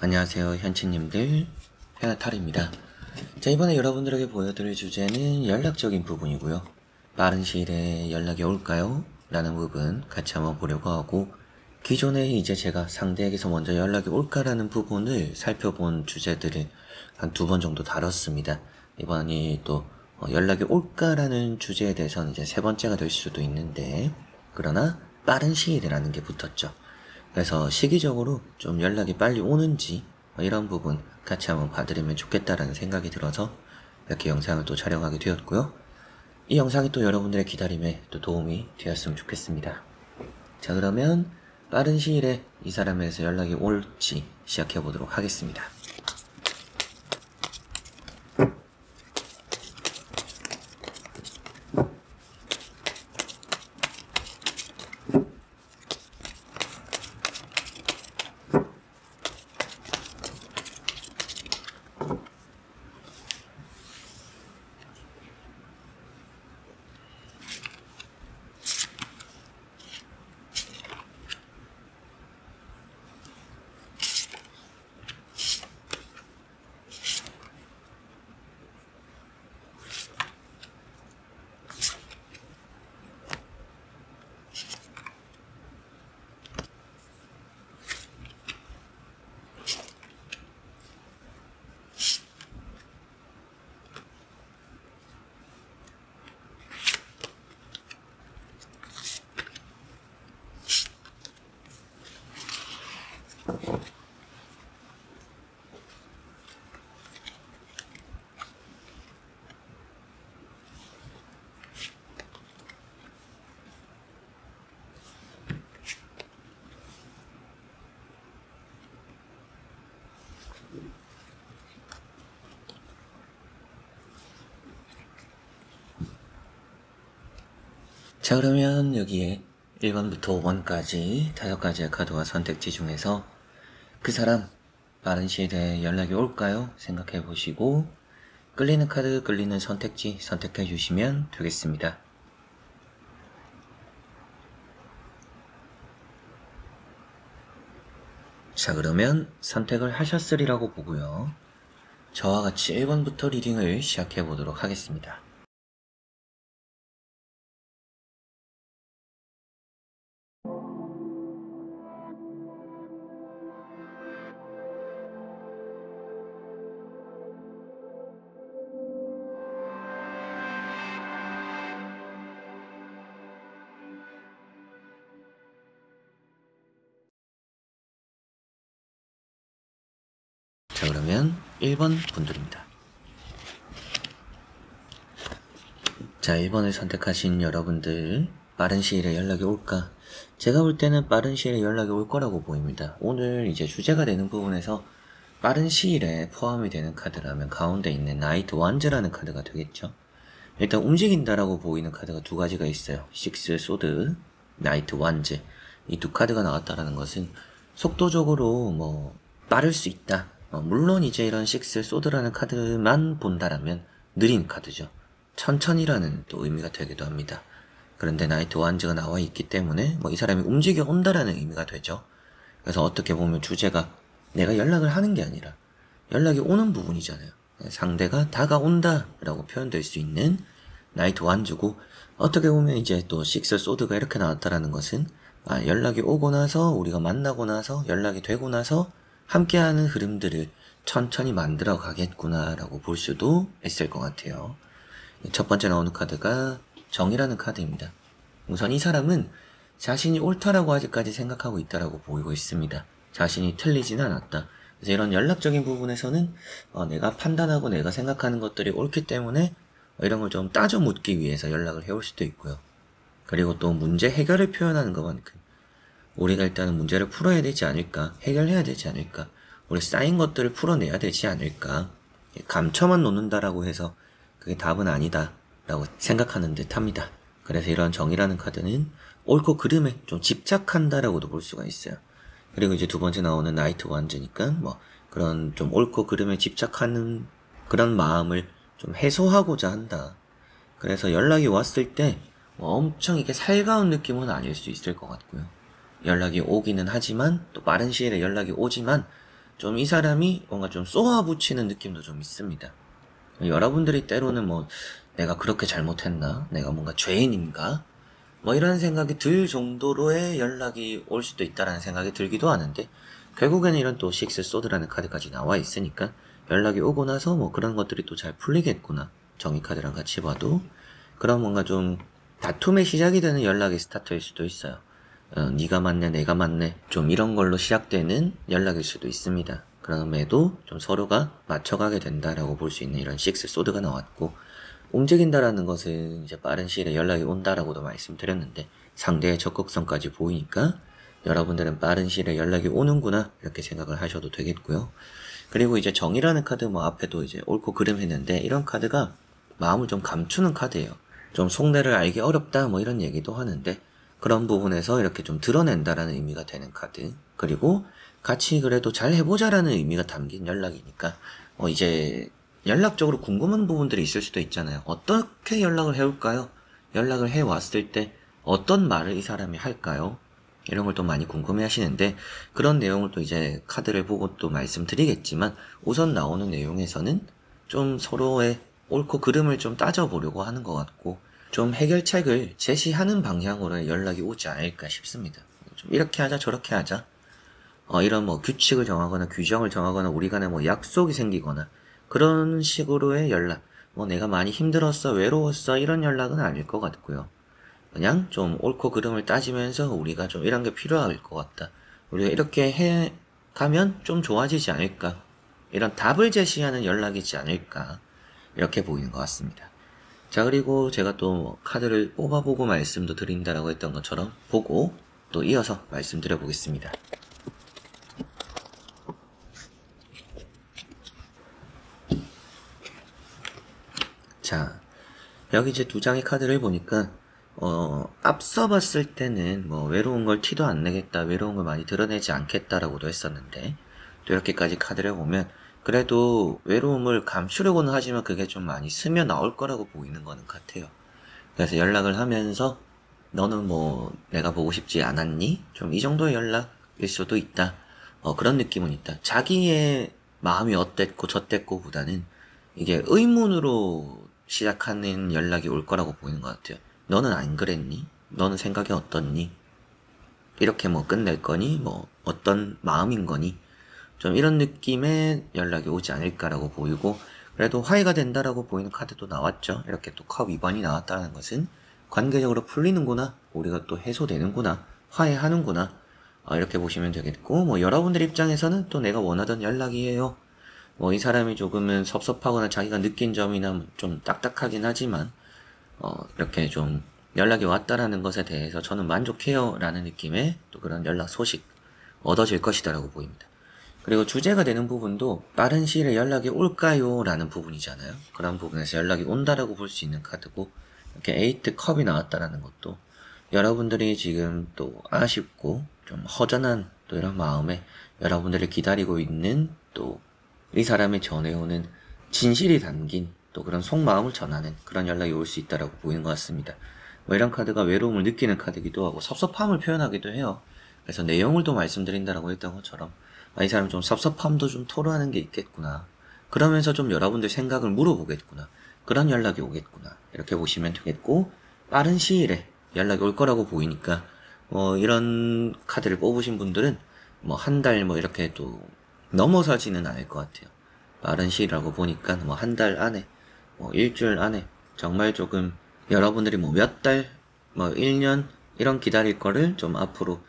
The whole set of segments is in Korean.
안녕하세요 현치님들, 페나탈입니다. 자, 이번에 여러분들에게 보여드릴 주제는 연락적인 부분이고요. 빠른 시일에 연락이 올까요? 라는 부분 같이 한번 보려고 하고, 기존에 이제 제가 상대에게서 먼저 연락이 올까라는 부분을 살펴본 주제들을 한 2번 정도 다뤘습니다. 이번이 또 연락이 올까라는 주제에 대해서는 이제 3번째가 될 수도 있는데, 그러나 빠른 시일이라는 게 붙었죠. 그래서 시기적으로 좀 연락이 빨리 오는지 이런 부분 같이 한번 봐드리면 좋겠다라는 생각이 들어서 이렇게 영상을 또 촬영하게 되었고요. 이 영상이 또 여러분들의 기다림에 또 도움이 되었으면 좋겠습니다. 자, 그러면 빠른 시일에 이 사람에게서 연락이 올지 시작해 보도록 하겠습니다. 자, 그러면 여기에 1번부터 5번까지 5가지의 카드와 선택지 중에서 그 사람 빠른 시일에 연락이 올까요? 생각해 보시고 끌리는 카드, 끌리는 선택지 선택해 주시면 되겠습니다. 자, 그러면 선택을 하셨으리라고 보고요. 저와 같이 1번부터 리딩을 시작해 보도록 하겠습니다. 자, 그러면 1번 분들입니다. 자, 1번을 선택하신 여러분들, 빠른 시일에 연락이 올까? 제가 볼 때는 빠른 시일에 연락이 올 거라고 보입니다. 오늘 이제 주제가 되는 부분에서 빠른 시일에 포함이 되는 카드라면 가운데 있는 나이트 완즈라는 카드가 되겠죠. 일단 움직인다라고 보이는 카드가 2가지가 있어요. 식스 소드, 나이트 완즈. 이 2카드가 나왔다라는 것은 속도적으로 빠를 수 있다. 물론 이제 이런 식스 소드라는 카드만 본다라면 느린 카드죠. 천천히라는 또 의미가 되기도 합니다. 그런데 나이트 완즈가 나와 있기 때문에 이 사람이 움직여 온다라는 의미가 되죠. 그래서 어떻게 보면 주제가 내가 연락을 하는 게 아니라 연락이 오는 부분이잖아요. 상대가 다가온다 라고 표현될 수 있는 나이트 완즈고, 어떻게 보면 이제 또 식스 소드가 이렇게 나왔다라는 것은 연락이 오고 나서, 우리가 만나고 나서, 연락이 되고 나서 함께하는 흐름들을 천천히 만들어 가겠구나 라고 볼 수도 있을 것 같아요. 첫 번째 나오는 카드가 정이라는 카드입니다. 우선 이 사람은 자신이 옳다라고 아직까지 생각하고 있다라고 보이고 있습니다. 자신이 틀리지는 않았다. 그래서 이런 연락적인 부분에서는 내가 판단하고 내가 생각하는 것들이 옳기 때문에 이런 걸 좀 따져 묻기 위해서 연락을 해올 수도 있고요. 그리고 또 문제 해결을 표현하는 것만큼 우리가 일단은 문제를 풀어야 되지 않을까, 해결해야 되지 않을까, 우리 쌓인 것들을 풀어내야 되지 않을까, 감춰만 놓는다라고 해서 그게 답은 아니다 라고 생각하는 듯 합니다. 그래서 이런 정이라는 카드는 옳고 그름에 좀 집착한다라고도 볼 수가 있어요. 그리고 이제 2번째 나오는 나이트 완즈니까 그런 좀 옳고 그름에 집착하는 그런 마음을 좀 해소하고자 한다. 그래서 연락이 왔을 때 엄청 이게 살가운 느낌은 아닐 수 있을 것 같고요. 연락이 오기는 하지만, 또 빠른 시일에 연락이 오지만 좀 이 사람이 뭔가 좀 쏘아붙이는 느낌도 좀 있습니다. 여러분들이 때로는 뭐 내가 그렇게 잘못했나? 내가 뭔가 죄인인가? 뭐 이런 생각이 들 정도로의 연락이 올 수도 있다라는 생각이 들기도 하는데, 결국에는 이런 또 식스 소드라는 카드까지 나와 있으니까 연락이 오고 나서 뭐 그런 것들이 또 잘 풀리겠구나. 정의 카드랑 같이 봐도 그런 뭔가 좀 다툼의 시작이 되는 연락의 스타트일 수도 있어요. 네가 맞네 내가 맞네 좀 이런 걸로 시작되는 연락일 수도 있습니다. 그럼에도 좀 서로가 맞춰가게 된다라고 볼 수 있는 이런 식스 소드가 나왔고, 움직인다라는 것은 이제 빠른 시일에 연락이 온다라고도 말씀드렸는데, 상대의 적극성까지 보이니까 여러분들은 빠른 시일에 연락이 오는구나 이렇게 생각을 하셔도 되겠고요. 그리고 이제 정이라는 카드 뭐 앞에도 이제 옳고 그름 했는데, 이런 카드가 마음을 좀 감추는 카드예요. 좀 속내를 알기 어렵다 뭐 이런 얘기도 하는데, 그런 부분에서 이렇게 좀 드러낸다라는 의미가 되는 카드. 그리고 같이 그래도 잘 해보자라는 의미가 담긴 연락이니까 이제 연락적으로 궁금한 부분들이 있을 수도 있잖아요. 어떻게 연락을 해올까요? 연락을 해왔을 때 어떤 말을 이 사람이 할까요? 이런 걸 또 많이 궁금해 하시는데, 그런 내용을 또 이제 카드를 보고 또 말씀드리겠지만, 우선 나오는 내용에서는 좀 서로의 옳고 그름을 좀 따져보려고 하는 것 같고, 좀 해결책을 제시하는 방향으로의 연락이 오지 않을까 싶습니다. 좀 이렇게 하자 저렇게 하자, 이런 뭐 규칙을 정하거나 규정을 정하거나 우리 간에 뭐 약속이 생기거나 그런 식으로의 연락, 뭐 내가 많이 힘들었어 외로웠어 이런 연락은 아닐 것 같고요. 그냥 좀 옳고 그름을 따지면서 우리가 좀 이런 게 필요할 것 같다, 우리가 이렇게 해 가면 좀 좋아지지 않을까, 이런 답을 제시하는 연락이지 않을까 이렇게 보이는 것 같습니다. 자, 그리고 제가 또 카드를 뽑아보고 말씀도 드린다라고 했던 것처럼 보고 또 이어서 말씀드려 보겠습니다. 자, 여기 이제 두 장의 카드를 보니까 앞서 봤을 때는 뭐 외로운 걸 티도 안 내겠다, 외로운 걸 많이 드러내지 않겠다라고도 했었는데, 또 이렇게까지 카드를 보면 그래도 외로움을 감추려고는 하지만 그게 좀 많이 스며 나올 거라고 보이는 거는 같아요. 그래서 연락을 하면서 너는 뭐 내가 보고 싶지 않았니? 좀 이 정도의 연락일 수도 있다. 그런 느낌은 있다. 자기의 마음이 어땠고 저땠고 보다는 이게 의문으로 시작하는 연락이 올 거라고 보이는 것 같아요. 너는 안 그랬니? 너는 생각이 어떻니? 이렇게 뭐 끝낼 거니? 뭐 어떤 마음인 거니? 좀 이런 느낌의 연락이 오지 않을까라고 보이고, 그래도 화해가 된다라고 보이는 카드도 나왔죠. 이렇게 또 컵 2번이 나왔다는 것은 관계적으로 풀리는구나, 우리가 또 해소되는구나, 화해하는구나, 이렇게 보시면 되겠고, 뭐 여러분들 입장에서는 또 내가 원하던 연락이에요, 뭐 이 사람이 조금은 섭섭하거나 자기가 느낀 점이나 좀 딱딱하긴 하지만 이렇게 좀 연락이 왔다라는 것에 대해서 저는 만족해요 라는 느낌의 또 그런 연락 소식 얻어질 것이다 라고 보입니다. 그리고 주제가 되는 부분도 빠른 시일에 연락이 올까요 라는 부분이잖아요. 그런 부분에서 연락이 온다라고 볼 수 있는 카드고, 이렇게 에이트 컵이 나왔다라는 것도 여러분들이 지금 또 아쉽고 좀 허전한 또 이런 마음에 여러분들을 기다리고 있는, 또 이 사람이 전해오는 진실이 담긴 또 그런 속마음을 전하는 그런 연락이 올 수 있다라고 보이는 것 같습니다. 뭐 이런 카드가 외로움을 느끼는 카드기도 하고 섭섭함을 표현하기도 해요. 그래서 내용을 또 말씀드린다라고 했던 것처럼 이 사람 좀 섭섭함도 좀 토로하는 게 있겠구나, 그러면서 좀 여러분들 생각을 물어보겠구나, 그런 연락이 오겠구나 이렇게 보시면 되겠고, 빠른 시일에 연락이 올 거라고 보이니까 이런 카드를 뽑으신 분들은 뭐 한 달 뭐 이렇게 또 넘어서지는 않을 것 같아요. 빠른 시일이라고 보니까 뭐 한 달 안에 뭐 일주일 안에 정말 조금 여러분들이 뭐 몇 달 뭐 1년 이런 기다릴 거를 좀 앞으로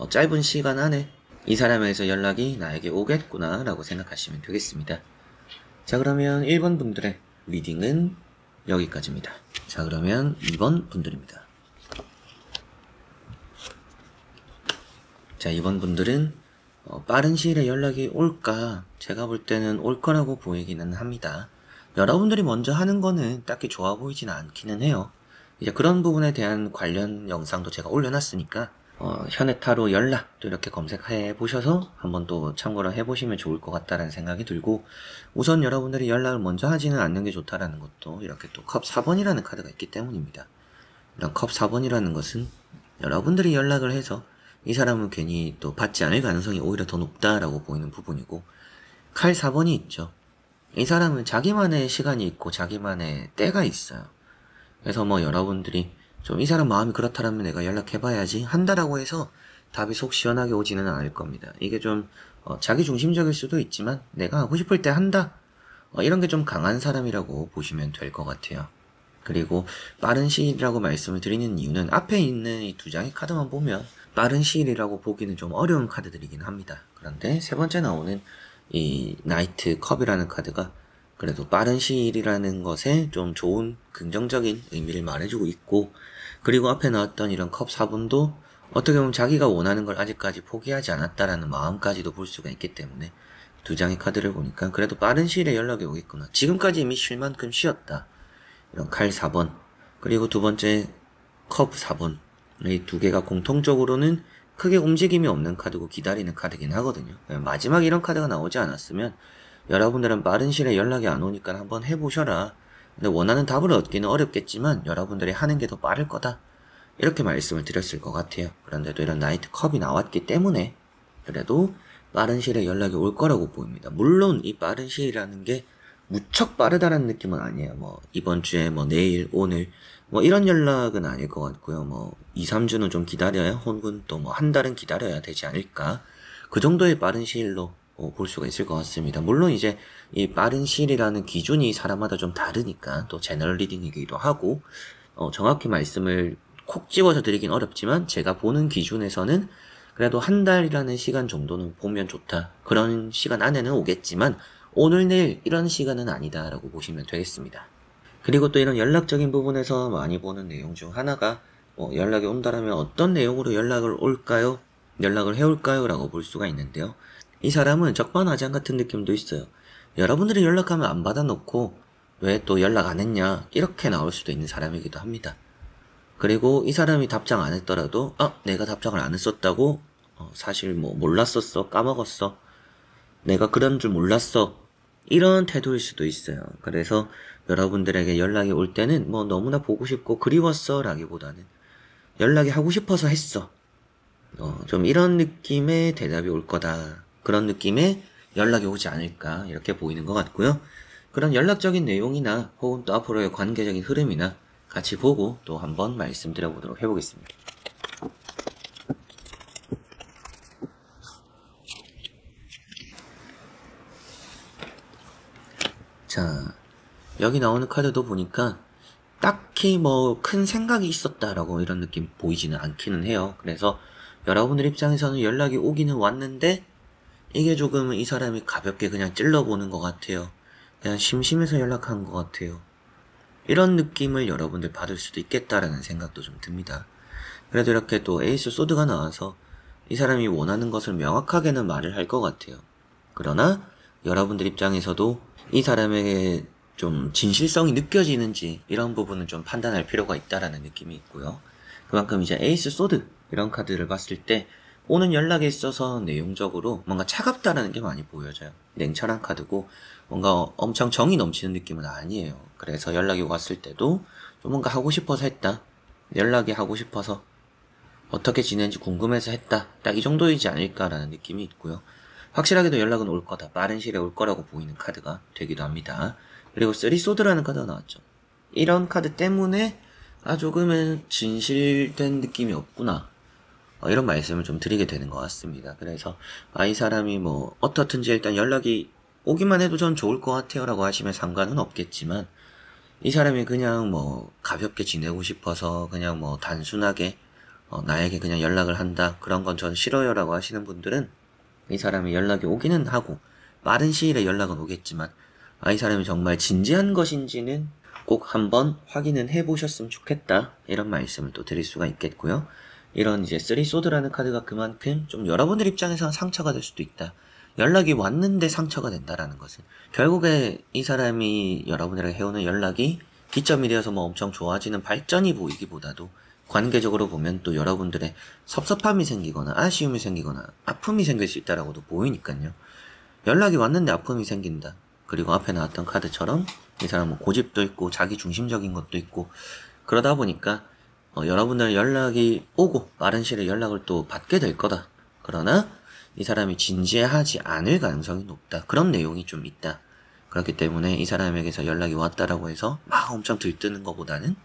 짧은 시간 안에 이 사람에게서 연락이 나에게 오겠구나 라고 생각하시면 되겠습니다. 자, 그러면 1번 분들의 리딩은 여기까지입니다. 자, 그러면 2번 분들입니다. 자, 2번 분들은 빠른 시일에 연락이 올까? 제가 볼 때는 올 거라고 보이기는 합니다. 여러분들이 먼저 하는 거는 딱히 좋아 보이진 않기는 해요. 이제 그런 부분에 대한 관련 영상도 제가 올려놨으니까 현해타로 연락 또 이렇게 검색해 보셔서 한번 또 참고를 해보시면 좋을 것 같다는 생각이 들고, 우선 여러분들이 연락을 먼저 하지는 않는 게 좋다라는 것도 이렇게 또 컵 4번이라는 카드가 있기 때문입니다. 이런 컵 4번이라는 것은 여러분들이 연락을 해서 이 사람은 괜히 또 받지 않을 가능성이 오히려 더 높다라고 보이는 부분이고, 칼 4번이 있죠. 이 사람은 자기만의 시간이 있고 자기만의 때가 있어요. 그래서 뭐 여러분들이 좀 이 사람 마음이 그렇다면 내가 연락해봐야지 한다라고 해서 답이 속 시원하게 오지는 않을 겁니다. 이게 좀 자기 중심적일 수도 있지만 내가 하고 싶을 때 한다. 이런 게 좀 강한 사람이라고 보시면 될 것 같아요. 그리고 빠른 시일이라고 말씀을 드리는 이유는 앞에 있는 이 두 장의 카드만 보면 빠른 시일이라고 보기는 좀 어려운 카드들이긴 합니다. 그런데 세 번째 나오는 이 나이트 컵이라는 카드가 그래도 빠른 시일이라는 것에 좀 좋은 긍정적인 의미를 말해주고 있고, 그리고 앞에 나왔던 이런 컵 4분도 어떻게 보면 자기가 원하는 걸 아직까지 포기하지 않았다라는 마음까지도 볼 수가 있기 때문에 두 장의 카드를 보니까 그래도 빠른 시일에 연락이 오겠구나. 지금까지 이미 쉴 만큼 쉬었다. 이런 칼 4번, 그리고 두 번째 컵 4번. 이 두 개가 공통적으로는 크게 움직임이 없는 카드고 기다리는 카드긴 하거든요. 마지막 이런 카드가 나오지 않았으면 여러분들은 빠른 시일에 연락이 안 오니까 한번 해보셔라. 근데 원하는 답을 얻기는 어렵겠지만 여러분들이 하는 게 더 빠를 거다. 이렇게 말씀을 드렸을 것 같아요. 그런데도 이런 나이트 컵이 나왔기 때문에 그래도 빠른 시일에 연락이 올 거라고 보입니다. 물론 이 빠른 시일이라는 게 무척 빠르다라는 느낌은 아니에요. 뭐 이번 주에 뭐 내일, 오늘 뭐 이런 연락은 아닐 것 같고요. 뭐 2, 3주는 좀 기다려야, 혹은 또 뭐 한 달은 기다려야 되지 않을까. 그 정도의 빠른 시일로 볼 수가 있을 것 같습니다. 물론 이제 이 빠른 시일이라는 기준이 사람마다 좀 다르니까 또 제너럴 리딩이기도 하고 정확히 말씀을 콕 집어서 드리긴 어렵지만 제가 보는 기준에서는 그래도 한 달이라는 시간 정도는 보면 좋다. 그런 시간 안에는 오겠지만 오늘 내일 이런 시간은 아니다 라고 보시면 되겠습니다. 그리고 또 이런 연락적인 부분에서 많이 보는 내용 중 하나가 연락이 온다라면 어떤 내용으로 연락을 올까요? 연락을 해올까요? 라고 볼 수가 있는데요. 이 사람은 적반하장 같은 느낌도 있어요. 여러분들이 연락하면 안 받아놓고 왜 또 연락 안 했냐 이렇게 나올 수도 있는 사람이기도 합니다. 그리고 이 사람이 답장 안 했더라도 내가 답장을 안 했었다고 사실 뭐 몰랐었어, 까먹었어, 내가 그런 줄 몰랐어, 이런 태도일 수도 있어요. 그래서 여러분들에게 연락이 올 때는 뭐 너무나 보고 싶고 그리웠어 라기보다는 연락이 하고 싶어서 했어, 좀 이런 느낌의 대답이 올 거다, 그런 느낌의 연락이 오지 않을까 이렇게 보이는 것 같고요. 그런 연락적인 내용이나 혹은 또 앞으로의 관계적인 흐름이나 같이 보고 또 한번 말씀드려보도록 해보겠습니다. 자, 여기 나오는 카드도 보니까 딱히 뭐 큰 생각이 있었다라고 이런 느낌 보이지는 않기는 해요. 그래서 여러분들 입장에서는 연락이 오기는 왔는데 이게 조금 이 사람이 가볍게 그냥 찔러보는 것 같아요. 그냥 심심해서 연락한 것 같아요. 이런 느낌을 여러분들 받을 수도 있겠다라는 생각도 좀 듭니다. 그래도 이렇게 또 에이스 소드가 나와서 이 사람이 원하는 것을 명확하게는 말을 할 것 같아요. 그러나 여러분들 입장에서도 이 사람에게 좀 진실성이 느껴지는지 이런 부분은 좀 판단할 필요가 있다라는 느낌이 있고요. 그만큼 이제 에이스 소드 이런 카드를 봤을 때 오는 연락에 있어서 내용적으로 뭔가 차갑다라는 게 많이 보여져요. 냉철한 카드고 뭔가 엄청 정이 넘치는 느낌은 아니에요. 그래서 연락이 왔을 때도 좀 뭔가 하고 싶어서 했다, 연락이 하고 싶어서 어떻게 지내는지 궁금해서 했다, 딱 이 정도이지 않을까라는 느낌이 있고요. 확실하게도 연락은 올 거다, 빠른 시일에 올 거라고 보이는 카드가 되기도 합니다. 그리고 3소드라는 카드가 나왔죠. 이런 카드 때문에 조금은 진실된 느낌이 없구나, 이런 말씀을 좀 드리게 되는 것 같습니다. 그래서 이 사람이 뭐 어떻든지 일단 연락이 오기만 해도 전 좋을 것 같아요 라고 하시면 상관은 없겠지만, 이 사람이 그냥 뭐 가볍게 지내고 싶어서 그냥 뭐 단순하게 나에게 그냥 연락을 한다, 그런 건 전 싫어요 라고 하시는 분들은 이 사람이 연락이 오기는 하고 빠른 시일에 연락은 오겠지만 이 사람이 정말 진지한 것인지는 꼭 한번 확인은 해보셨으면 좋겠다, 이런 말씀을 또 드릴 수가 있겠고요. 이런 이제 3소드라는 카드가 그만큼 좀 여러분들 입장에서는 상처가 될 수도 있다, 연락이 왔는데 상처가 된다라는 것은 결국에 이 사람이 여러분들에게 해오는 연락이 기점이 되어서 뭐 엄청 좋아지는 발전이 보이기보다도 관계적으로 보면 또 여러분들의 섭섭함이 생기거나 아쉬움이 생기거나 아픔이 생길 수 있다라고도 보이니까요. 연락이 왔는데 아픔이 생긴다, 그리고 앞에 나왔던 카드처럼 이 사람은 고집도 있고 자기 중심적인 것도 있고 그러다 보니까 여러분들 연락이 오고 빠른 시일에 연락을 또 받게 될 거다. 그러나 이 사람이 진지하지 않을 가능성이 높다. 그런 내용이 좀 있다. 그렇기 때문에 이 사람에게서 연락이 왔다라고 해서 막 엄청 들뜨는 것보다는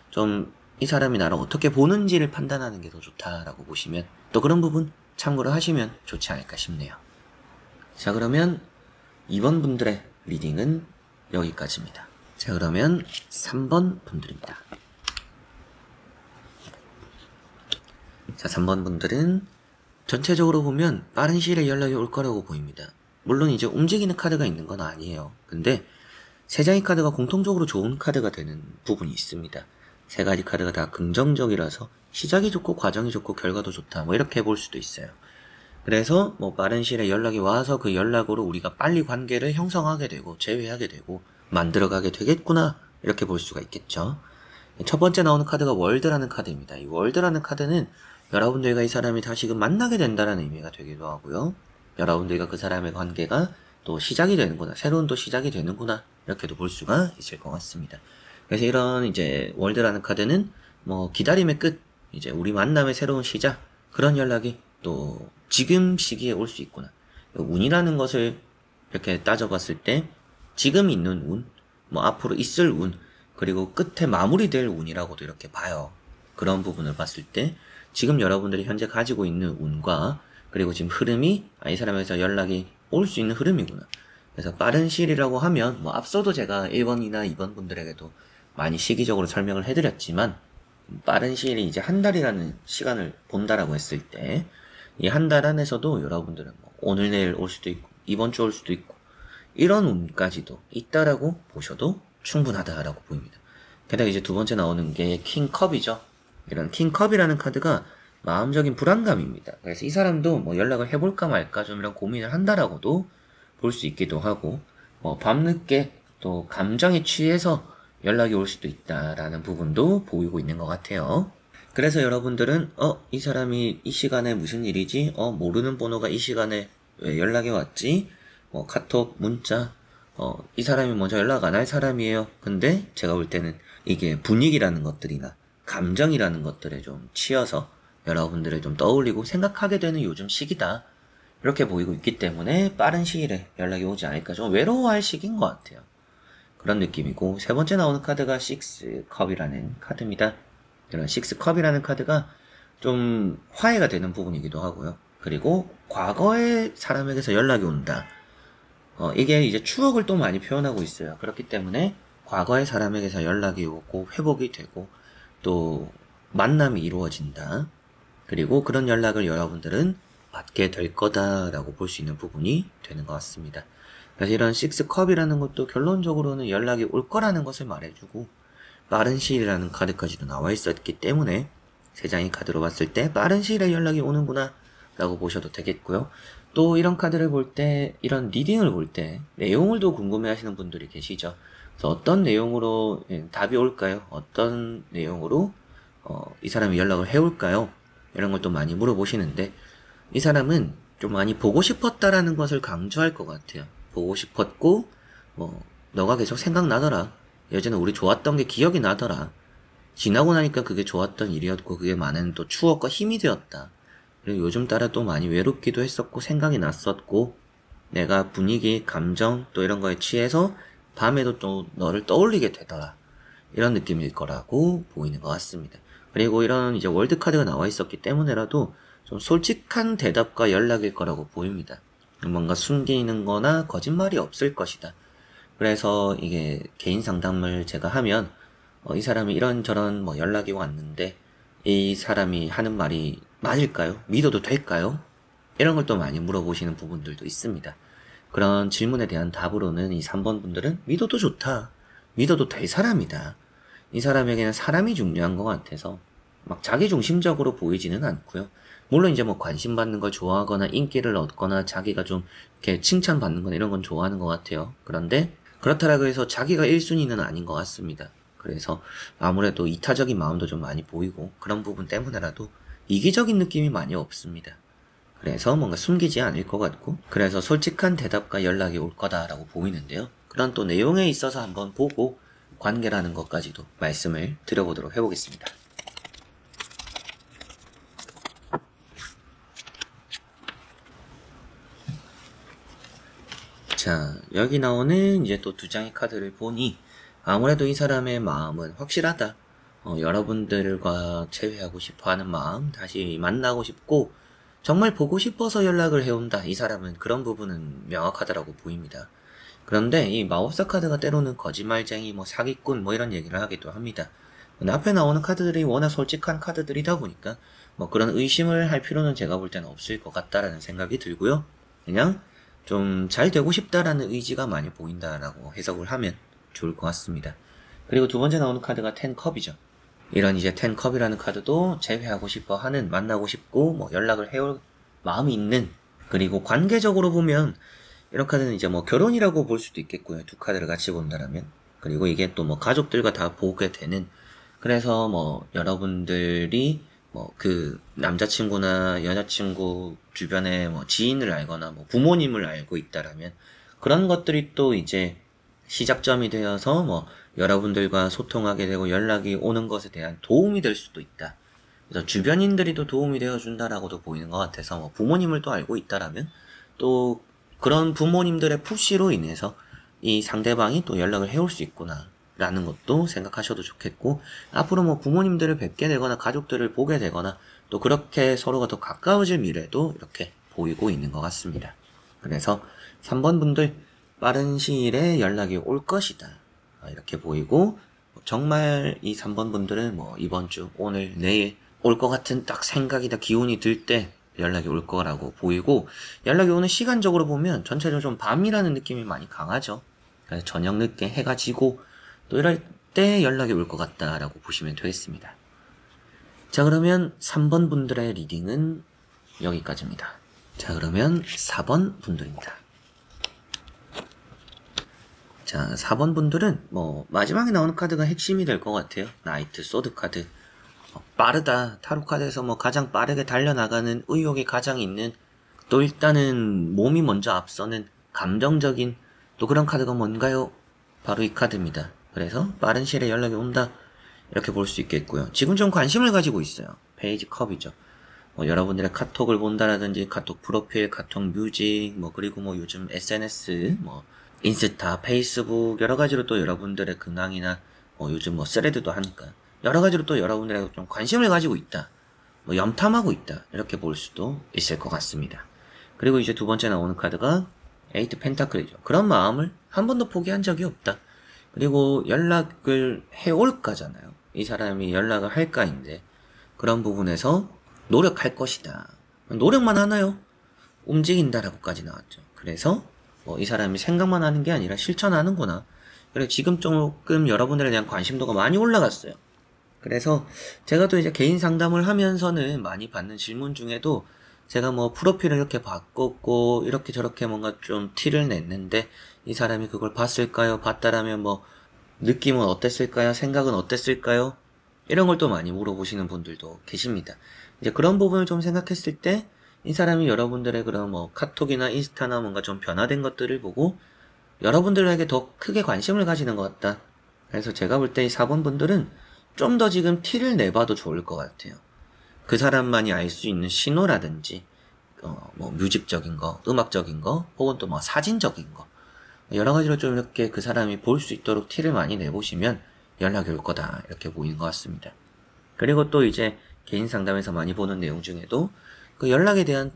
좀 이 사람이 나를 어떻게 보는지를 판단하는 게 더 좋다라고 보시면 또 그런 부분 참고를 하시면 좋지 않을까 싶네요. 자, 그러면 2번 분들의 리딩은 여기까지입니다. 자, 그러면 3번 분들입니다. 자, 3번 분들은 전체적으로 보면 빠른 시일에 연락이 올 거라고 보입니다. 물론 이제 움직이는 카드가 있는 건 아니에요. 근데 세 장의 카드가 공통적으로 좋은 카드가 되는 부분이 있습니다. 세 가지 카드가 다 긍정적이라서 시작이 좋고 과정이 좋고 결과도 좋다. 뭐 이렇게 볼 수도 있어요. 그래서 뭐 빠른 시일에 연락이 와서 그 연락으로 우리가 빨리 관계를 형성하게 되고 재회하게 되고 만들어가게 되겠구나. 이렇게 볼 수가 있겠죠. 첫 번째 나오는 카드가 월드라는 카드입니다. 이 월드라는 카드는 여러분들과 이 사람이 다시금 만나게 된다는 의미가 되기도 하고요. 여러분들과 그 사람의 관계가 또 시작이 되는구나. 새로운 또 시작이 되는구나. 이렇게도 볼 수가 있을 것 같습니다. 그래서 이런 이제 월드라는 카드는 뭐 기다림의 끝, 이제 우리 만남의 새로운 시작, 그런 연락이 또 지금 시기에 올 수 있구나. 운이라는 것을 이렇게 따져봤을 때 지금 있는 운, 뭐 앞으로 있을 운, 그리고 끝에 마무리될 운이라고도 이렇게 봐요. 그런 부분을 봤을 때 지금 여러분들이 현재 가지고 있는 운과 그리고 지금 흐름이 이 사람에서 연락이 올 수 있는 흐름이구나. 그래서 빠른 시일이라고 하면 뭐 앞서도 제가 1번이나 2번 분들에게도 많이 시기적으로 설명을 해드렸지만 빠른 시일이 이제 한 달이라는 시간을 본다라고 했을 때 이 한 달 안에서도 여러분들은 뭐 오늘 내일 올 수도 있고 이번 주 올 수도 있고 이런 운까지도 있다라고 보셔도 충분하다라고 보입니다. 게다가 이제 두 번째 나오는 게 킹컵이죠. 이런 킹컵이라는 카드가 마음적인 불안감입니다. 그래서 이 사람도 뭐 연락을 해볼까 말까 좀 이런 고민을 한다라고도 볼 수 있기도 하고 밤늦게 또 감정에 취해서 연락이 올 수도 있다라는 부분도 보이고 있는 것 같아요. 그래서 여러분들은 이 사람이 이 시간에 무슨 일이지? 모르는 번호가 이 시간에 왜 연락이 왔지? 카톡, 문자 이 사람이 먼저 연락 안 할 사람이에요. 근데 제가 볼 때는 이게 분위기라는 것들이나 감정이라는 것들에 좀 치여서 여러분들을 좀 떠올리고 생각하게 되는 요즘 시기다. 이렇게 보이고 있기 때문에 빠른 시일에 연락이 오지 않을까. 좀 외로워할 시기인 것 같아요. 그런 느낌이고, 세 번째 나오는 카드가 6컵이라는 카드입니다. 이런 6컵이라는 카드가 좀 화해가 되는 부분이기도 하고요. 그리고 과거의 사람에게서 연락이 온다. 이게 이제 추억을 또 많이 표현하고 있어요. 그렇기 때문에 과거의 사람에게서 연락이 오고 회복이 되고 또 만남이 이루어진다. 그리고 그런 연락을 여러분들은 받게 될 거다라고 볼 수 있는 부분이 되는 것 같습니다. 그래서 이런 6컵이라는 것도 결론적으로는 연락이 올 거라는 것을 말해주고 빠른 시일이라는 카드까지도 나와 있었기 때문에 세 장의 카드로 봤을 때 빠른 시일에 연락이 오는구나 라고 보셔도 되겠고요. 또 이런 카드를 볼 때, 이런 리딩을 볼 때 내용을 또 궁금해 하시는 분들이 계시죠. 그래서 어떤 내용으로 답이 올까요? 어떤 내용으로 이 사람이 연락을 해올까요? 이런 걸 또 많이 물어보시는데 이 사람은 좀 많이 보고 싶었다라는 것을 강조할 것 같아요. 보고 싶었고 너가 계속 생각나더라. 예전에 우리 좋았던 게 기억이 나더라. 지나고 나니까 그게 좋았던 일이었고 그게 많은 또 추억과 힘이 되었다. 그리고 요즘 따라 또 많이 외롭기도 했었고 생각이 났었고 내가 분위기, 감정 또 이런 거에 취해서 밤에도 또 너를 떠올리게 되더라. 이런 느낌일 거라고 보이는 것 같습니다. 그리고 이런 이제 월드카드가 나와 있었기 때문에라도 좀 솔직한 대답과 연락일 거라고 보입니다. 뭔가 숨기는 거나 거짓말이 없을 것이다. 그래서 이게 개인 상담을 제가 하면 이 사람이 이런저런 연락이 왔는데 이 사람이 하는 말이 맞을까요? 믿어도 될까요? 이런 걸 또 많이 물어보시는 부분들도 있습니다. 그런 질문에 대한 답으로는 이 3번 분들은 믿어도 좋다. 믿어도 될 사람이다. 이 사람에게는 사람이 중요한 것 같아서 막 자기중심적으로 보이지는 않고요. 물론 이제 관심 받는 걸 좋아하거나 인기를 얻거나 자기가 좀 이렇게 칭찬받는 거나 이런 건 좋아하는 것 같아요. 그런데 그렇다라고 해서 자기가 1순위는 아닌 것 같습니다. 그래서 아무래도 이타적인 마음도 좀 많이 보이고 그런 부분 때문에라도 이기적인 느낌이 많이 없습니다. 그래서 뭔가 숨기지 않을 것 같고 그래서 솔직한 대답과 연락이 올 거다라고 보이는데요. 그런 또 내용에 있어서 한번 보고 관계라는 것까지도 말씀을 드려보도록 해보겠습니다. 자, 여기 나오는 이제 또 두 장의 카드를 보니 아무래도 이 사람의 마음은 확실하다. 여러분들과 재회하고 싶어 하는 마음, 다시 만나고 싶고 정말 보고 싶어서 연락을 해온다. 이 사람은 그런 부분은 명확하다라고 보입니다. 그런데 이 마법사 카드가 때로는 거짓말쟁이, 사기꾼 이런 얘기를 하기도 합니다. 근데 앞에 나오는 카드들이 워낙 솔직한 카드들이다 보니까 그런 의심을 할 필요는 제가 볼 때는 없을 것 같다라는 생각이 들고요. 그냥 좀 잘 되고 싶다라는 의지가 많이 보인다라고 해석을 하면 좋을 것 같습니다. 그리고 두 번째 나오는 카드가 10컵이죠. 이런 이제 10컵이라는 카드도 재회하고 싶어 하는, 만나고 싶고 연락을 해올 마음이 있는, 그리고 관계적으로 보면 이런 카드는 이제 결혼이라고 볼 수도 있겠고요. 두 카드를 같이 본다라면. 그리고 이게 또 가족들과 다 보게 되는, 그래서 여러분들이 그 남자친구나 여자친구 주변에 지인을 알거나 부모님을 알고 있다라면 그런 것들이 또 이제 시작점이 되어서 여러분들과 소통하게 되고 연락이 오는 것에 대한 도움이 될 수도 있다. 그래서 주변인들이 또 도움이 되어준다라고도 보이는 것 같아서 부모님을 또 알고 있다라면 또 그런 부모님들의 푸시로 인해서 이 상대방이 또 연락을 해올 수 있구나 라는 것도 생각하셔도 좋겠고, 앞으로 부모님들을 뵙게 되거나 가족들을 보게 되거나 또 그렇게 서로가 더 가까워질 미래도 이렇게 보이고 있는 것 같습니다. 그래서 3번 분들 빠른 시일에 연락이 올 것이다 이렇게 보이고, 정말 이 3번 분들은 이번 주 오늘 내일 올 것 같은 딱 생각이다, 기운이 들 때 연락이 올 거라고 보이고, 연락이 오는 시간적으로 보면 전체적으로 좀 밤이라는 느낌이 많이 강하죠. 그래서 저녁 늦게 해가 지고 또 이럴 때 연락이 올 것 같다라고 보시면 되겠습니다. 자, 그러면 3번 분들의 리딩은 여기까지입니다. 자, 그러면 4번 분들입니다. 자, 4번 분들은 마지막에 나오는 카드가 핵심이 될 것 같아요. 나이트 소드 카드. 빠르다. 타로 카드에서 가장 빠르게 달려나가는 의욕이 가장 있는, 또 일단은 몸이 먼저 앞서는 감정적인 또 그런 카드가 뭔가요? 바로 이 카드입니다. 그래서 빠른 시일에 연락이 온다 이렇게 볼 수 있겠고요. 지금 좀 관심을 가지고 있어요. 페이지 컵이죠. 여러분들의 카톡을 본다라든지 카톡 프로필, 카톡 뮤직, 그리고 요즘 SNS, 인스타, 페이스북 여러 가지로 또 여러분들의 근황이나 요즘 스레드도 하니까 여러 가지로 또 여러분들에게 좀 관심을 가지고 있다. 염탐하고 있다. 이렇게 볼 수도 있을 것 같습니다. 그리고 이제 두 번째 나오는 카드가 에이트 펜타클이죠. 그런 마음을 한 번도 포기한 적이 없다. 그리고 연락을 해올까잖아요. 이 사람이 연락을 할까인데 그런 부분에서 노력할 것이다. 노력만 하나요? 움직인다라고까지 나왔죠. 그래서 이 사람이 생각만 하는 게 아니라 실천하는구나. 그래서 지금 조금 여러분들에 대한 관심도가 많이 올라갔어요. 그래서 제가 또 이제 개인 상담을 하면서는 많이 받는 질문 중에도 제가 프로필을 이렇게 바꿨고 이렇게 저렇게 뭔가 좀 티를 냈는데 이 사람이 그걸 봤을까요? 봤다라면 느낌은 어땠을까요? 생각은 어땠을까요? 이런 걸 또 많이 물어보시는 분들도 계십니다. 이제 그런 부분을 좀 생각했을 때 이 사람이 여러분들의 그런 카톡이나 인스타나 뭔가 좀 변화된 것들을 보고 여러분들에게 더 크게 관심을 가지는 것 같다. 그래서 제가 볼 때 이 4번 분들은 좀 더 지금 티를 내봐도 좋을 것 같아요. 그 사람만이 알 수 있는 신호라든지 뮤직적인 거, 음악적인 거, 혹은 또 사진적인 거 여러 가지로 좀 이렇게 그 사람이 볼 수 있도록 티를 많이 내보시면 연락이 올 거다 이렇게 보이는 것 같습니다. 그리고 또 이제 개인 상담에서 많이 보는 내용 중에도 그 연락에 대한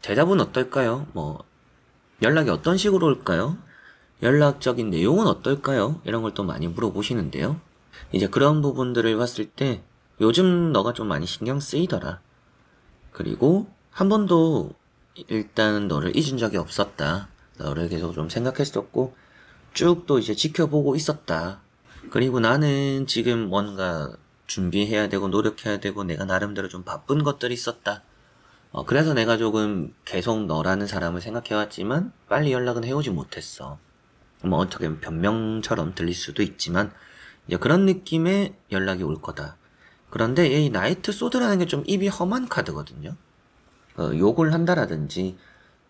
대답은 어떨까요? 연락이 어떤 식으로 올까요? 연락적인 내용은 어떨까요? 이런 걸 또 많이 물어보시는데요. 이제 그런 부분들을 봤을 때 요즘 너가 좀 많이 신경 쓰이더라. 그리고 한 번도 일단 너를 잊은 적이 없었다. 너를 계속 좀 생각했었고 쭉 또 이제 지켜보고 있었다. 그리고 나는 지금 뭔가 준비해야 되고 노력해야 되고 내가 나름대로 좀 바쁜 것들이 있었다. 그래서 내가 조금 계속 너라는 사람을 생각해왔지만 빨리 연락은 해오지 못했어. 어떻게 보면 변명처럼 들릴 수도 있지만 이제 그런 느낌의 연락이 올 거다. 그런데 이 나이트 소드라는 게 좀 입이 험한 카드거든요. 욕을 한다라든지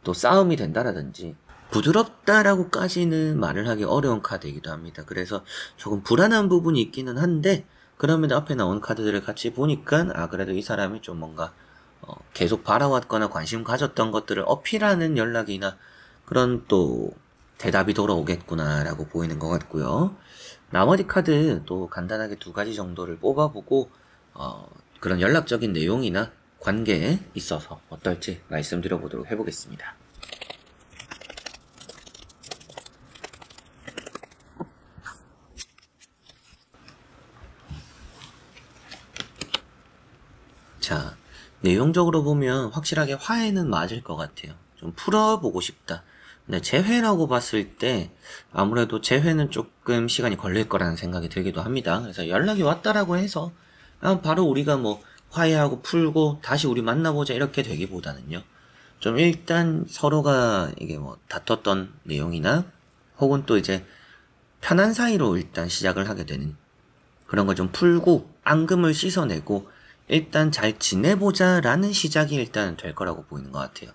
또 싸움이 된다라든지 부드럽다라고까지는 말을 하기 어려운 카드이기도 합니다. 그래서 조금 불안한 부분이 있기는 한데 그러면 앞에 나온 카드들을 같이 보니까 그래도 이 사람이 좀 뭔가 계속 바라왔거나 관심 가졌던 것들을 어필하는 연락이나 그런 또 대답이 돌아오겠구나 라고 보이는 것 같고요. 나머지 카드 또 간단하게 2가지 정도를 뽑아보고 그런 연락적인 내용이나 관계에 있어서 어떨지 말씀드려 보도록 해보겠습니다. 자, 내용적으로 보면 확실하게 화해는 맞을 것 같아요. 좀 풀어보고 싶다. 근데 재회라고 봤을 때 아무래도 재회는 조금 시간이 걸릴 거라는 생각이 들기도 합니다. 그래서 연락이 왔다라고 해서 바로 우리가 뭐 화해하고 풀고 다시 우리 만나보자 이렇게 되기보다는요. 좀 일단 서로가 이게 뭐 다퉜던 내용이나 혹은 또 이제 편한 사이로 일단 시작을 하게 되는 그런 걸 좀 풀고 앙금을 씻어내고 일단 잘 지내보자 라는 시작이 일단 될 거라고 보이는 것 같아요.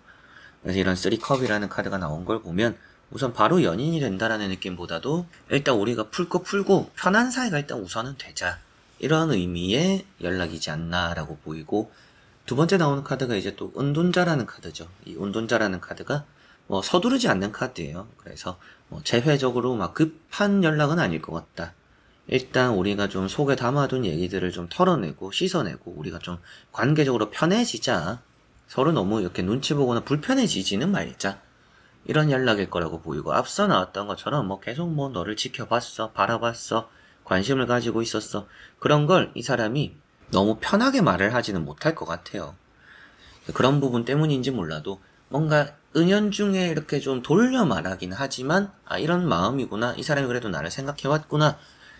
그래서 이런 3컵이라는 카드가 나온 걸 보면 우선 바로 연인이 된다라는 느낌보다도 일단 우리가 풀고 편한 사이가 일단 우선은 되자 이런 의미의 연락이지 않나 라고 보이고, 2번째 나오는 카드가 이제 또 은둔자라는 카드죠. 이 은둔자라는 카드가 뭐 서두르지 않는 카드예요. 그래서 뭐 재회적으로 막 급한 연락은 아닐 것 같다. 일단 우리가 좀 속에 담아둔 얘기들을 좀 털어내고 씻어내고 우리가 좀 관계적으로 편해지자. 서로 너무 이렇게 눈치 보거나 불편해지지는 말자. 이런 연락일 거라고 보이고, 앞서 나왔던 것처럼 뭐 계속 뭐 너를 지켜봤어, 바라봤어, 관심을 가지고 있었어. 그런 걸 이 사람이 너무 편하게 말을 하지는 못할 것 같아요. 그런 부분 때문인지 몰라도 뭔가 은연중에 이렇게 좀 돌려 말하긴 하지만 이런 마음이구나, 이 사람이 그래도 나를 생각해왔구나,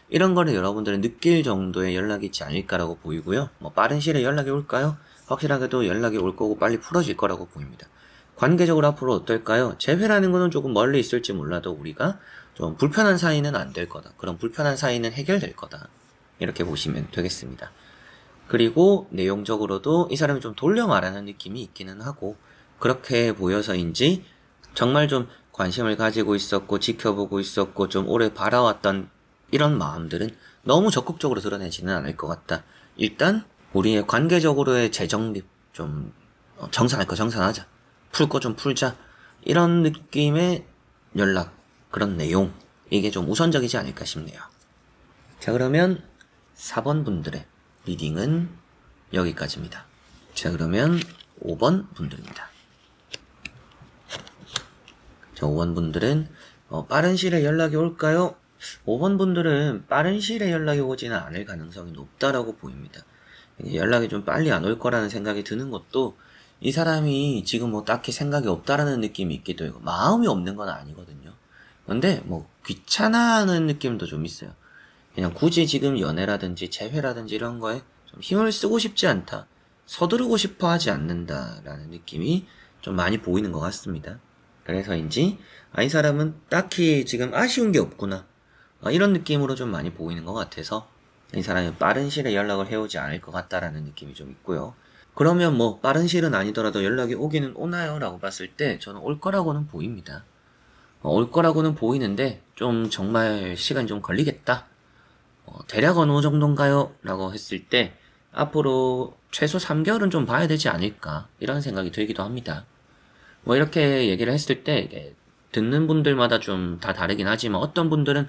이런 거를 여러분들은 느낄 정도의 연락이지 않을까라고 보이고요. 뭐 빠른 시일에 연락이 올까요? 확실하게도 연락이 올 거고 빨리 풀어질 거라고 보입니다. 관계적으로 앞으로 어떨까요? 재회라는 거는 조금 멀리 있을지 몰라도 우리가 좀 불편한 사이는 안 될 거다. 그런 불편한 사이는 해결될 거다. 이렇게 보시면 되겠습니다. 그리고 내용적으로도 이 사람이 좀 돌려 말하는 느낌이 있기는 하고, 그렇게 보여서인지 정말 좀 관심을 가지고 있었고 지켜보고 있었고 좀 오래 바라왔던 이런 마음들은 너무 적극적으로 드러내지는 않을 것 같다. 일단 우리의 관계적으로의 재정립, 좀 정산할 거 정산하자, 풀 거 좀 풀자, 이런 느낌의 연락, 그런 내용, 이게 좀 우선적이지 않을까 싶네요. 자, 그러면 4번 분들의 리딩은 여기까지입니다. 자, 그러면 5번 분들입니다. 자, 5번 분들은 빠른 시일에 연락이 올까요? 5번 분들은 빠른 시일에 연락이 오지는 않을 가능성이 높다라고 보입니다. 연락이 좀 빨리 안 올 거라는 생각이 드는 것도 이 사람이 지금 뭐 딱히 생각이 없다라는 느낌이 있기도 하고 마음이 없는 건 아니거든요. 근데 뭐 귀찮아하는 느낌도 좀 있어요. 그냥 굳이 지금 연애라든지 재회라든지 이런 거에 좀 힘을 쓰고 싶지 않다, 서두르고 싶어 하지 않는다라는 느낌이 좀 많이 보이는 것 같습니다. 그래서인지 이 사람은 딱히 지금 아쉬운 게 없구나, 이런 느낌으로 좀 많이 보이는 것 같아서 이 사람이 빠른 시일에 연락을 해오지 않을 것 같다라는 느낌이 좀 있고요. 그러면 뭐 빠른 시일은 아니더라도 연락이 오기는 오나요? 라고 봤을 때 저는 올 거라고는 보입니다. 올 거라고는 보이는데 좀 정말 시간이 좀 걸리겠다. 대략 어느 정도인가요? 라고 했을 때 앞으로 최소 3개월은 좀 봐야 되지 않을까, 이런 생각이 들기도 합니다. 뭐 이렇게 얘기를 했을 때 이게 듣는 분들마다 좀 다 다르긴 하지만 어떤 분들은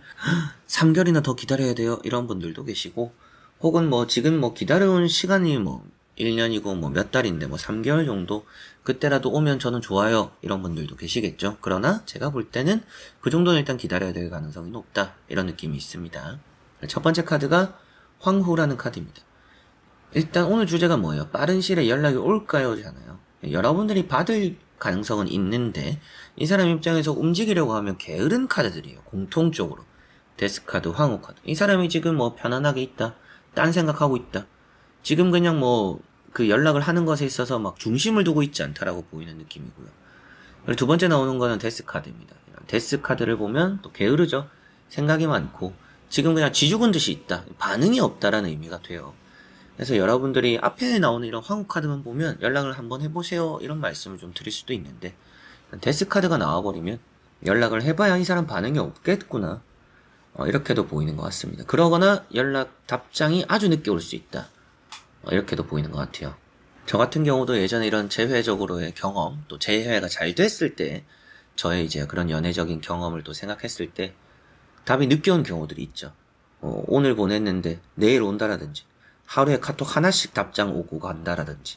3개월이나 더 기다려야 돼요, 이런 분들도 계시고, 혹은 뭐 지금 뭐 기다려온 시간이 뭐 1년이고 뭐 몇 달인데 뭐 3개월 정도, 그때라도 오면 저는 좋아요, 이런 분들도 계시겠죠. 그러나 제가 볼 때는 그 정도는 일단 기다려야 될 가능성이 높다, 이런 느낌이 있습니다. 첫 번째 카드가 황후라는 카드입니다. 일단 오늘 주제가 뭐예요? 빠른 시일에 연락이 올까요? 잖아요. 여러분들이 받을 가능성은 있는데 이 사람 입장에서 움직이려고 하면 게으른 카드들이에요. 공통적으로 데스카드, 황후카드. 이 사람이 지금 뭐 편안하게 있다, 딴 생각하고 있다, 지금 그냥 뭐 그 연락을 하는 것에 있어서 막 중심을 두고 있지 않다라고 보이는 느낌이고요. 그리고 2번째 나오는 거는 데스카드입니다. 데스카드를 보면 또 게으르죠. 생각이 많고 지금 그냥 쥐죽은 듯이 있다, 반응이 없다라는 의미가 돼요. 그래서 여러분들이 앞에 나오는 이런 황후카드만 보면 연락을 한번 해보세요, 이런 말씀을 좀 드릴 수도 있는데, 데스카드가 나와버리면 연락을 해봐야 이 사람 반응이 없겠구나, 이렇게도 보이는 것 같습니다. 그러거나 연락 답장이 아주 늦게 올 수 있다, 이렇게도 보이는 것 같아요. 저 같은 경우도 예전에 이런 재회적으로의 경험, 또 재회가 잘 됐을 때 저의 이제 그런 연애적인 경험을 또 생각했을 때 답이 늦게 온 경우들이 있죠. 오늘 보냈는데 내일 온다라든지 하루에 카톡 하나씩 답장 오고 간다라든지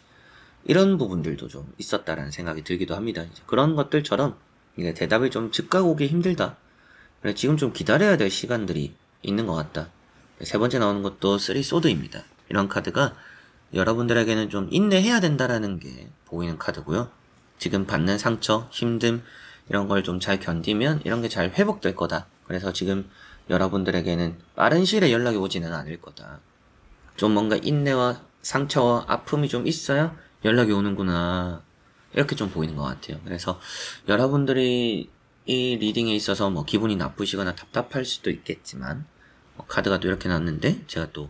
이런 부분들도 좀 있었다라는 생각이 들기도 합니다. 이제 그런 것들처럼 이게 대답이 좀 즉각 오기 힘들다. 그래 지금 좀 기다려야 될 시간들이 있는 것 같다. 세 번째 나오는 것도 쓰리 소드입니다. 이런 카드가 여러분들에게는 좀 인내해야 된다라는 게 보이는 카드고요. 지금 받는 상처, 힘듦 이런 걸 좀 잘 견디면 이런 게 잘 회복될 거다. 그래서 지금 여러분들에게는 빠른 시일에 연락이 오지는 않을 거다. 좀 뭔가 인내와 상처와 아픔이 좀 있어야 연락이 오는구나. 이렇게 좀 보이는 것 같아요. 그래서 여러분들이 이 리딩에 있어서 뭐 기분이 나쁘시거나 답답할 수도 있겠지만 카드가 또 이렇게 나왔는데 제가 또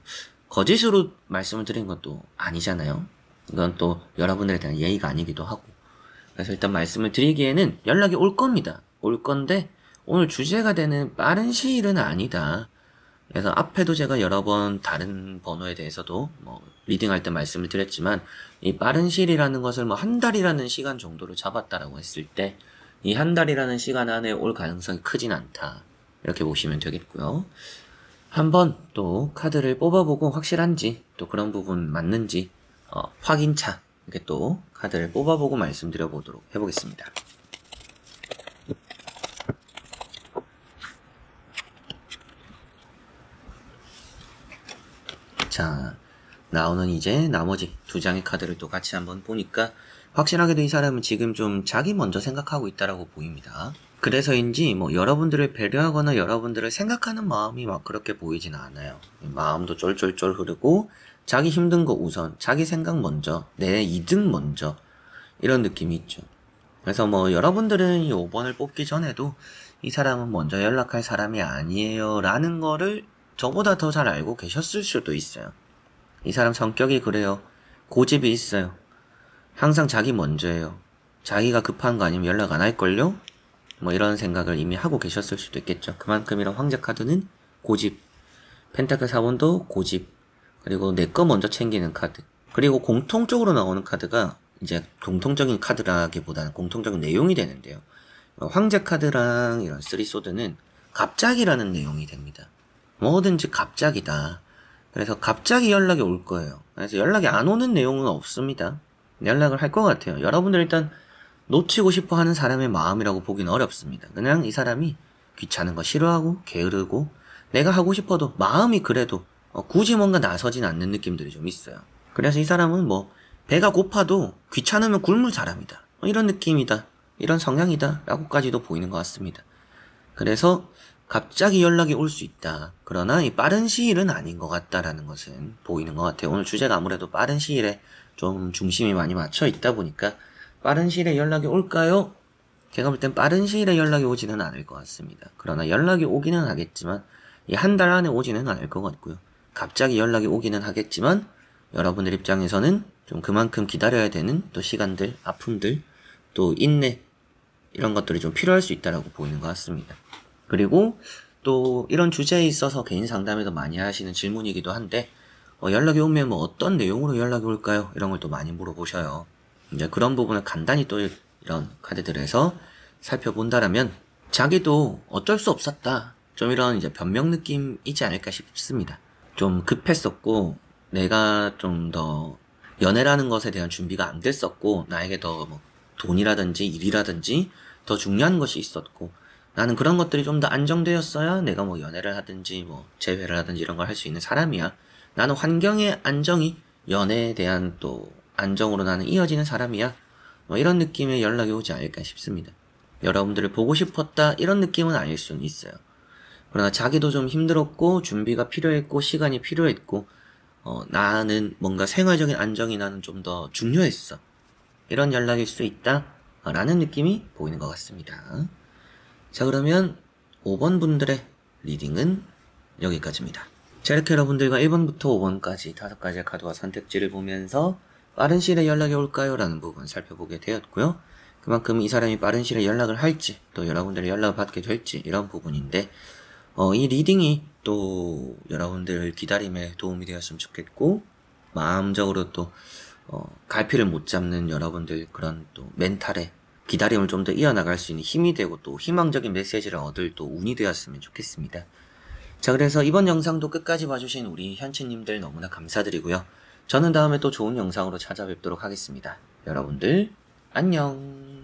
거짓으로 말씀을 드린 것도 아니잖아요. 이건 또 여러분들에 대한 예의가 아니기도 하고. 그래서 일단 말씀을 드리기에는 연락이 올 겁니다. 올 건데 오늘 주제가 되는 빠른 시일은 아니다. 그래서 앞에도 제가 여러 번 다른 번호에 대해서도 뭐 리딩할 때 말씀을 드렸지만 이 빠른 시일이라는 것을 뭐 한 달이라는 시간 정도로 잡았다라고 했을 때 이 한 달이라는 시간 안에 올 가능성이 크진 않다. 이렇게 보시면 되겠고요. 한번 또 카드를 뽑아보고 확실한지 또 그런 부분 맞는지 확인차 이렇게 또 카드를 뽑아보고 말씀드려보도록 해보겠습니다. 자, 나오는 이제 나머지 두 장의 카드를 또 같이 한번 보니까 확실하게도 이 사람은 지금 좀 자기 먼저 생각하고 있다라고 보입니다. 그래서인지 뭐 여러분들을 배려하거나 여러분들을 생각하는 마음이 막 그렇게 보이진 않아요. 마음도 쫄쫄쫄 흐르고 자기 힘든 거 우선, 자기 생각 먼저, 내 이득 먼저 이런 느낌이 있죠. 그래서 뭐 여러분들은 이 5번을 뽑기 전에도 이 사람은 먼저 연락할 사람이 아니에요 라는 거를 저보다 더 잘 알고 계셨을 수도 있어요. 이 사람 성격이 그래요. 고집이 있어요. 항상 자기 먼저예요. 자기가 급한 거 아니면 연락 안 할걸요? 뭐 이런 생각을 이미 하고 계셨을 수도 있겠죠. 그만큼 이런 황제 카드는 고집, 펜타클 4번도 고집, 그리고 내 거 먼저 챙기는 카드, 그리고 공통적으로 나오는 카드가 이제 공통적인 카드라기보다는 공통적인 내용이 되는데요. 황제 카드랑 이런 쓰리소드는 갑자기라는 내용이 됩니다. 뭐든지 갑자기다. 그래서 갑자기 연락이 올 거예요. 그래서 연락이 안 오는 내용은 없습니다. 연락을 할 것 같아요. 여러분들 일단 놓치고 싶어 하는 사람의 마음이라고 보기는 어렵습니다. 그냥 이 사람이 귀찮은 거 싫어하고 게으르고 내가 하고 싶어도 마음이 그래도 굳이 뭔가 나서진 않는 느낌들이 좀 있어요. 그래서 이 사람은 뭐 배가 고파도 귀찮으면 굶을 사람이다. 이런 느낌이다. 이런 성향이다. 라고까지도 보이는 것 같습니다. 그래서 갑자기 연락이 올 수 있다. 그러나 이 빠른 시일은 아닌 것 같다라는 것은 보이는 것 같아요. 오늘 주제가 아무래도 빠른 시일에 좀 중심이 많이 맞춰 있다 보니까 빠른 시일에 연락이 올까요? 제가 볼 땐 빠른 시일에 연락이 오지는 않을 것 같습니다. 그러나 연락이 오기는 하겠지만 이 한 달 안에 오지는 않을 것 같고요. 갑자기 연락이 오기는 하겠지만 여러분들 입장에서는 좀 그만큼 기다려야 되는 또 시간들, 아픔들, 또 인내 이런 것들이 좀 필요할 수 있다라고 보이는 것 같습니다. 그리고 또 이런 주제에 있어서 개인 상담에도 많이 하시는 질문이기도 한데 연락이 오면 뭐 어떤 내용으로 연락이 올까요? 이런 걸 또 많이 물어보셔요. 이제 그런 부분을 간단히 또 이런 카드들에서 살펴본다라면 자기도 어쩔 수 없었다. 좀 이런 이제 변명 느낌이지 않을까 싶습니다. 좀 급했었고 내가 좀 더 연애라는 것에 대한 준비가 안 됐었고 나에게 더 뭐 돈이라든지 일이라든지 더 중요한 것이 있었고 나는 그런 것들이 좀 더 안정되었어야 내가 뭐 연애를 하든지 뭐 재회를 하든지 이런 걸 할 수 있는 사람이야. 나는 환경의 안정이 연애에 대한 또 안정으로 나는 이어지는 사람이야. 뭐 이런 느낌의 연락이 오지 않을까 싶습니다. 여러분들을 보고 싶었다 이런 느낌은 아닐 수는 있어요. 그러나 자기도 좀 힘들었고 준비가 필요했고 시간이 필요했고 나는 뭔가 생활적인 안정이 나는 좀 더 중요했어. 이런 연락일 수 있다 라는 느낌이 보이는 것 같습니다. 자 그러면 5번 분들의 리딩은 여기까지입니다. 자 이렇게 여러분들과 1번부터 5번까지 5가지의 카드와 선택지를 보면서 빠른 시일에 연락이 올까요? 라는 부분 살펴보게 되었고요. 그만큼 이 사람이 빠른 시일에 연락을 할지 또 여러분들의 연락을 받게 될지 이런 부분인데 이 리딩이 또 여러분들 기다림에 도움이 되었으면 좋겠고 마음적으로 또 갈피를 못 잡는 여러분들 그런 또 멘탈에 기다림을 좀 더 이어나갈 수 있는 힘이 되고 또 희망적인 메시지를 얻을 또 운이 되었으면 좋겠습니다. 자, 그래서 이번 영상도 끝까지 봐주신 우리 현치님들 너무나 감사드리고요. 저는 다음에 또 좋은 영상으로 찾아뵙도록 하겠습니다. 여러분들 안녕.